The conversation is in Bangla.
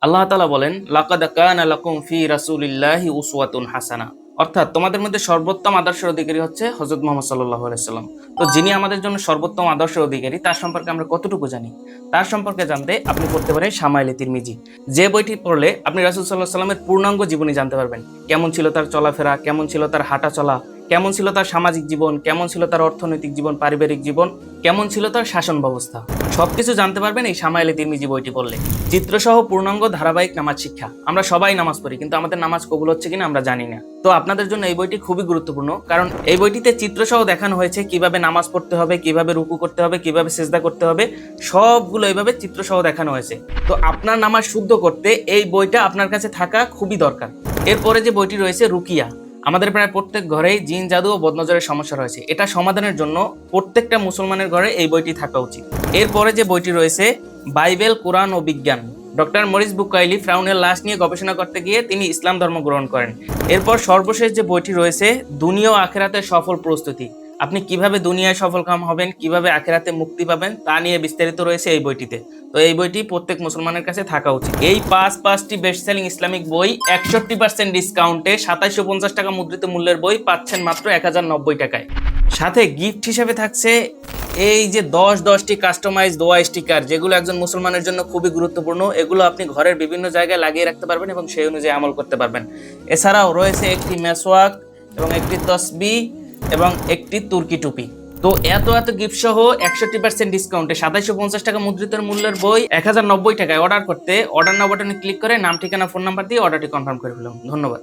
আল্লাহ তাআলা বলেন, লাকাদ কানা লাকুম ফি রাসূলিল্লাহি উসওয়াতুন হাসানা। অর্থাৎ তোমাদের মধ্যে সর্বোত্তম আদর্শের অধিকারী হচ্ছে হযরত মুহাম্মদ সাল্লাল্লাহু আলাইহি সাল্লাম। তো যিনি আমাদের জন্য সর্বোত্তম আদর্শের অধিকারী তার সম্পর্কে আমরা কতটুকু জানি? তার সম্পর্কে জানতে আপনি পড়তে পারেন শামাইলে তিরমিজি। যে বইটি পড়লে আপনি রাসূল সাল্লাল্লাহু আলাইহি সাল্লামের পূর্ণাঙ্গ জীবনী জানতে পারবেন। কেমন ছিল তার চলাফেরা, কেমন ছিল তার হাঁটা চলা, কেমন ছিল তার সামাজিক জীবন, কেমন ছিল তার অর্থনৈতিক জীবন, পারিবারিক জীবন, কেমন ছিল তার শাসন ব্যবস্থা। সবকিছু জানতে পারবেন এই শামাইলে তিরমিজি বইটি পড়লে। চিত্রসহ পূর্ণাঙ্গ ধারাবাহিক নামাজ শিক্ষা। আমরা সবাই নামাজ পড়ি, কিন্তু আমাদের নামাজ কবুল হচ্ছে কিনা আমরা জানি না। তো আপনাদের জন্য এই বইটি খুবই গুরুত্বপূর্ণ, কারণ এই বইটিতে চিত্রসহ দেখানো হয়েছে কিভাবে নামাজ পড়তে হবে, কিভাবে রুকু করতে হবে, কিভাবে সিজদা করতে হবে, সবগুলো এইভাবে চিত্রসহ দেখানো হয়েছে। তো আপনার নামাজ শুদ্ধ করতে এই বইটা আপনার কাছে থাকা খুবই দরকার। এরপরে যে বইটি রয়েছে রুকিয়া। আমাদের প্রায় প্রত্যেক ঘরেই জিন জাদু ও বদনজরের সমস্যা রয়েছে। এটা সমাধানের জন্য প্রত্যেকটা মুসলমানের ঘরে এই বইটি থাকা উচিত। এরপরে যে বইটি রয়েছে বাইবেল, কোরআন ও বিজ্ঞান। ডক্টর মরিস বুকাইলি ফ্রাউনের লাশ নিয়ে গবেষণা করতে গিয়ে তিনি ইসলাম ধর্ম গ্রহণ করেন। এরপর সর্বশেষ যে বইটি রয়েছে দুনিয়া ও আখিরাতের সফল প্রস্তুতি। আপনি কিভাবে দুনিয়ায় সফলকাম হবেন, কিভাবে আখিরাতে মুক্তি পাবেন তা নিয়ে বিস্তারিত রয়েছে এই বইটিতে। তো এই বইটি প্রত্যেক মুসলমানের কাছে থাকা উচিত। এই পাঁচটি বেস্ট সেলিং ইসলামিক বই 61% ডিসকাউন্টে 2750 টাকা মুদ্রিত মূল্যের বই পাচ্ছেন মাত্র 1090 টাকায়। সাথে গিফট হিসেবে থাকছে এই যে 10টি কাস্টমাইজ দোয়া স্টিকার, যেগুলো একজন মুসলমানের জন্য খুবই গুরুত্বপূর্ণ। এগুলো আপনি ঘরের বিভিন্ন জায়গায় লাগিয়ে রাখতে পারবেন এবং সেই অনুযায়ী আমল করতে পারবেন। এছাড়াও রয়েছে একটি মেসওয়াক এবং একটি তসবিহ এবং একটি তুর্কি টুপি। তো এত গিফট সহ 61% ডিসকাউন্টে 2750 টাকা মুদ্রিত মূল্যের বই 1090 টাকায় অর্ডার করতে অর্ডার নাও বাটনে ক্লিক করে নাম, ঠিকানা, ফোন নাম্বার দিয়ে অর্ডারটি কনফার্ম করে ফেলুন। ধন্যবাদ।